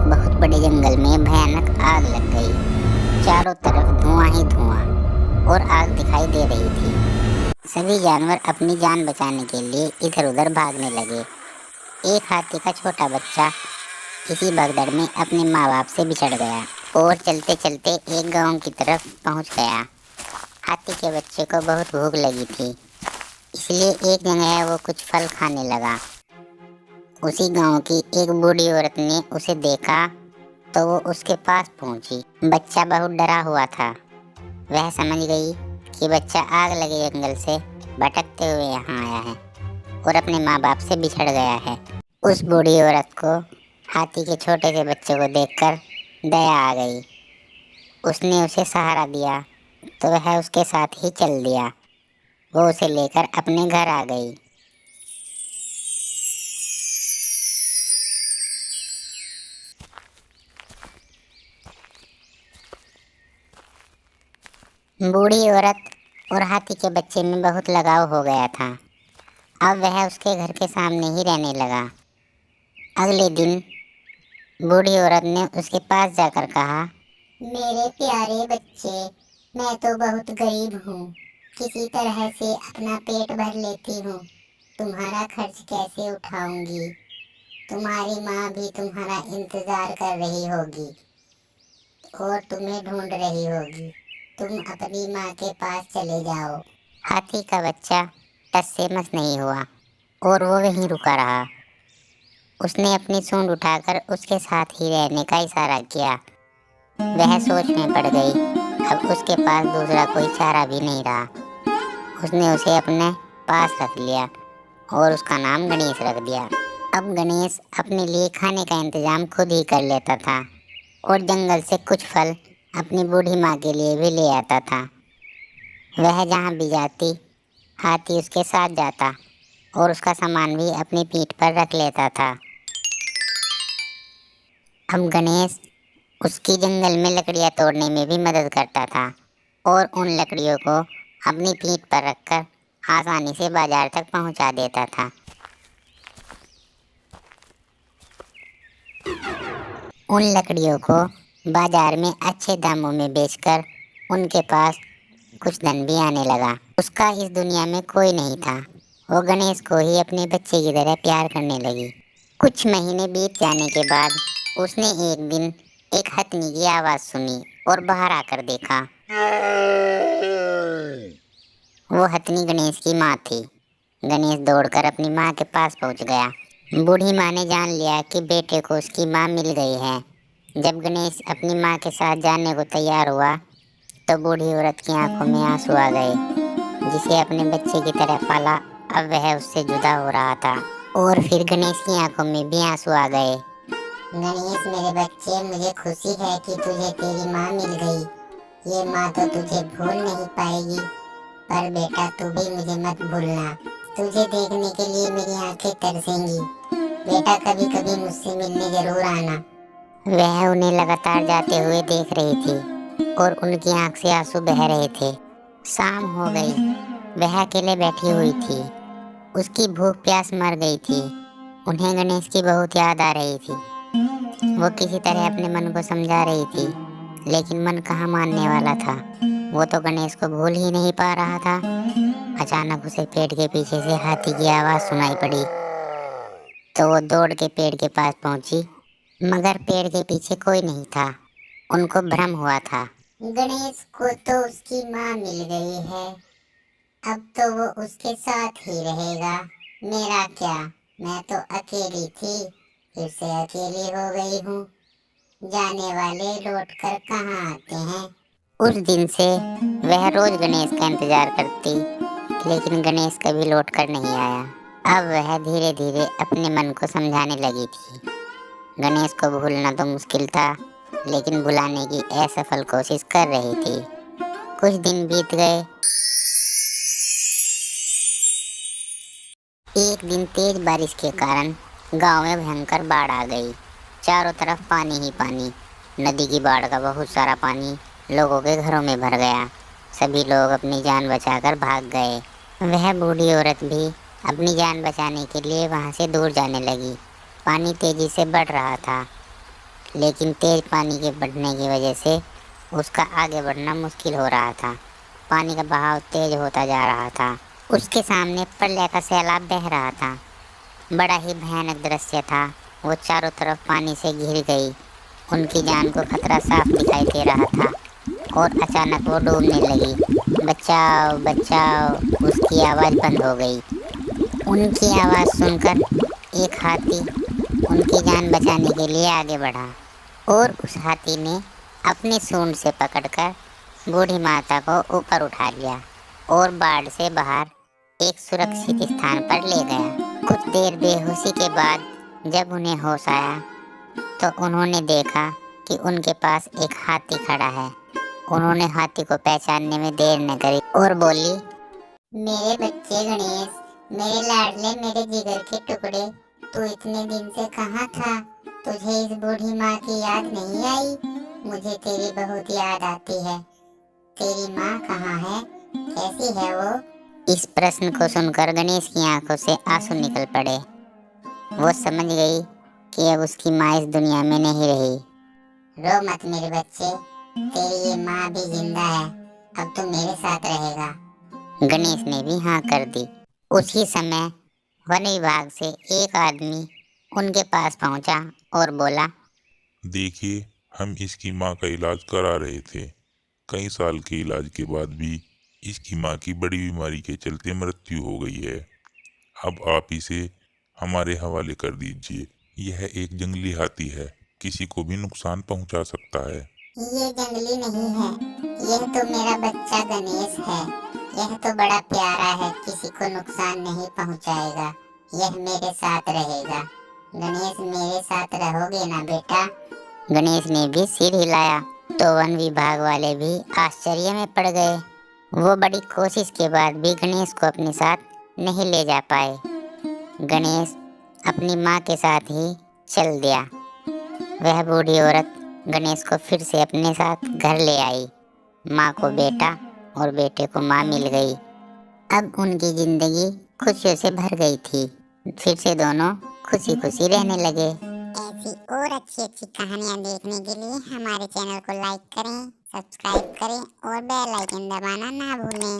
बहुत बड़े जंगल में भयानक आग लग गई। चारों तरफ धुआं ही धुआं और आग दिखाई दे रही थी। सभी जानवर अपनी जान बचाने के लिए इधर उधर भागने लगे। एक हाथी का छोटा बच्चा इसी भगदड़ में अपने माँ बाप से बिछड़ गया और चलते चलते एक गांव की तरफ पहुंच गया। हाथी के बच्चे को बहुत भूख लगी थी, इसलिए एक जगह वो कुछ फल खाने लगा। उसी गांव की एक बूढ़ी औरत ने उसे देखा तो वो उसके पास पहुंची। बच्चा बहुत डरा हुआ था। वह समझ गई कि बच्चा आग लगे जंगल से भटकते हुए यहाँ आया है और अपने माँ बाप से बिछड़ गया है। उस बूढ़ी औरत को हाथी के छोटे से बच्चे को देखकर दया आ गई। उसने उसे सहारा दिया तो वह उसके साथ ही चल दिया। वो उसे लेकर अपने घर आ गई। बूढ़ी औरत और हाथी के बच्चे में बहुत लगाव हो गया था। अब वह उसके घर के सामने ही रहने लगा। अगले दिन बूढ़ी औरत ने उसके पास जाकर कहा, मेरे प्यारे बच्चे, मैं तो बहुत गरीब हूँ। किसी तरह से अपना पेट भर लेती हूँ। तुम्हारा खर्च कैसे उठाऊंगी? तुम्हारी माँ भी तुम्हारा इंतजार कर रही होगी और तुम्हें ढूंढ रही होगी। तुम अपनी माँ के पास चले जाओ। हाथी का बच्चा टस से मस नहीं हुआ और वो वहीं रुका रहा। उसने अपनी सूंड उठाकर उसके साथ ही रहने का इशारा किया। वह सोच में पड़ गई। अब उसके पास दूसरा कोई चारा भी नहीं रहा। उसने उसे अपने पास रख लिया और उसका नाम गणेश रख दिया। अब गणेश अपने लिए खाने का इंतजाम खुद ही कर लेता था और जंगल से कुछ फल अपनी बूढ़ी माँ के लिए भी ले आता था। वह जहाँ भी जाती, हाथी उसके साथ जाता और उसका सामान भी अपनी पीठ पर रख लेता था। अब गणेश उसकी जंगल में लकड़ियाँ तोड़ने में भी मदद करता था और उन लकड़ियों को अपनी पीठ पर रखकर आसानी से बाजार तक पहुँचा देता था। उन लकड़ियों को बाजार में अच्छे दामों में बेचकर उनके पास कुछ धन भी आने लगा। उसका इस दुनिया में कोई नहीं था। वो गणेश को ही अपने बच्चे की तरह प्यार करने लगी। कुछ महीने बीत जाने के बाद उसने एक दिन एक हथनी की आवाज़ सुनी और बाहर आकर देखा। वो हथनी गणेश की माँ थी। गणेश दौड़कर अपनी माँ के पास पहुंच गया। बूढ़ी माँ ने जान लिया कि बेटे को उसकी माँ मिल गई है। जब गणेश अपनी माँ के साथ जाने को तैयार हुआ तो बूढ़ी औरत की आंखों में आंसू आ गए। जिसे अपने बच्चे की तरह पाला, अब वह उससे जुदा हो रहा था। और फिर गणेश की आंखों में भी आंसू आ गए। गणेश मेरे बच्चे, मुझे खुशी है कि तुझे तेरी माँ मिल गई। ये माँ तो तुझे भूल नहीं पाएगी, पर बेटा तू भी मुझे मत भूलना। तुझे देखने के लिए मेरी आंखें तरसेंगी। बेटा कभी कभी मुझसे मिलने जरूर आना। वह उन्हें लगातार जाते हुए देख रही थी और उनकी आंख से आंसू बह रहे थे। शाम हो गई। वह अकेले बैठी हुई थी। उसकी भूख प्यास मर गई थी। उन्हें गणेश की बहुत याद आ रही थी। वो किसी तरह अपने मन को समझा रही थी, लेकिन मन कहाँ मानने वाला था। वो तो गणेश को भूल ही नहीं पा रहा था। अचानक उसे पेड़ के पीछे से हाथी की आवाज़ सुनाई पड़ी तो वो दौड़ के पेड़ के पास पहुंची, मगर पेड़ के पीछे कोई नहीं था। उनको भ्रम हुआ था। गणेश को तो उसकी माँ मिल गई है, अब तो वो उसके साथ ही रहेगा। मेरा क्या, मैं तो अकेली थी, फिर से अकेली हो गई हूँ। जाने वाले लौट कर कहाँ आते हैं। उस दिन से वह रोज गणेश का इंतजार करती, लेकिन गणेश कभी लौट कर नहीं आया। अब वह धीरे धीरे अपने मन को समझाने लगी थी। गणेश को भूलना तो मुश्किल था, लेकिन भुलाने की असफल कोशिश कर रही थी। कुछ दिन बीत गए। एक दिन तेज बारिश के कारण गांव में भयंकर बाढ़ आ गई। चारों तरफ पानी ही पानी। नदी की बाढ़ का बहुत सारा पानी लोगों के घरों में भर गया। सभी लोग अपनी जान बचाकर भाग गए। वह बूढ़ी औरत भी अपनी जान बचाने के लिए वहां से दूर जाने लगी। पानी तेजी से बढ़ रहा था। लेकिन तेज पानी के बढ़ने की वजह से उसका आगे बढ़ना मुश्किल हो रहा था। पानी का बहाव तेज होता जा रहा था। उसके सामने प्रलय का सैलाब बह रहा था। बड़ा ही भयानक दृश्य था। वो चारों तरफ पानी से घिर गई। उनकी जान को खतरा साफ दिखाई दे रहा था और अचानक वो डूबने लगी। बचाओ बचाओ, उसकी आवाज़ बंद हो गई। उनकी आवाज़ सुनकर एक हाथी उनकी जान बचाने के लिए आगे बढ़ा और उस हाथी ने अपनी सूंड से पकड़कर बूढ़ी माता को ऊपर उठा लिया और बाढ़ से बाहर एक सुरक्षित स्थान पर ले गया। कुछ देर बेहोशी के बाद जब उन्हें होश आया तो उन्होंने देखा कि उनके पास एक हाथी खड़ा है। उन्होंने हाथी को पहचानने में देर न करी और बोली, मेरे बच्चे गणेश, मेरे लाडले, मेरे जिगर के टुकड़े, तू इतने दिन से कहाँ था? तुझे इस बूढ़ी माँ की याद नहीं आई? मुझे तेरी बहुत याद आती है। तेरी माँ कहाँ है? कैसी है वो? इस प्रश्न को सुनकर गणेश की आंखों से आंसू निकल पड़े। वो समझ गई कि अब उसकी माँ इस दुनिया में नहीं रही। रो मत मेरे बच्चे, तेरी ये माँ भी जिंदा है। अब तू मेरे साथ रहेगा। गणेश ने भी हाँ कर दी। उसी समय वन विभाग से एक आदमी उनके पास पहुंचा और बोला, देखिए, हम इसकी माँ का इलाज करा रहे थे। कई साल के इलाज के बाद भी इसकी माँ की बड़ी बीमारी के चलते मृत्यु हो गई है। अब आप इसे हमारे हवाले कर दीजिए। यह एक जंगली हाथी है, किसी को भी नुकसान पहुंचा सकता है। ये जंगली नहीं है, यह तो मेरा बच्चा गणेश है। यह तो बड़ा प्यारा है, किसी को नुकसान नहीं पहुंचाएगा। यह मेरे साथ रहेगा। गणेश, मेरे साथ रहोगे ना बेटा? गणेश ने भी सिर हिलाया तो वन विभाग वाले भी आश्चर्य में पड़ गए। वो बड़ी कोशिश के बाद भी गणेश को अपने साथ नहीं ले जा पाए। गणेश अपनी माँ के साथ ही चल दिया। वह बूढ़ी औरत गणेश को फिर से अपने साथ घर ले आई। माँ को बेटा और बेटे को माँ मिल गई। अब उनकी जिंदगी खुशियों से भर गई थी। फिर से दोनों खुशी खुशी रहने लगे। ऐसी और अच्छी अच्छी कहानियाँ देखने के लिए हमारे चैनल को लाइक करें, सब्सक्राइब करें और बेल आइकन दबाना ना भूलें।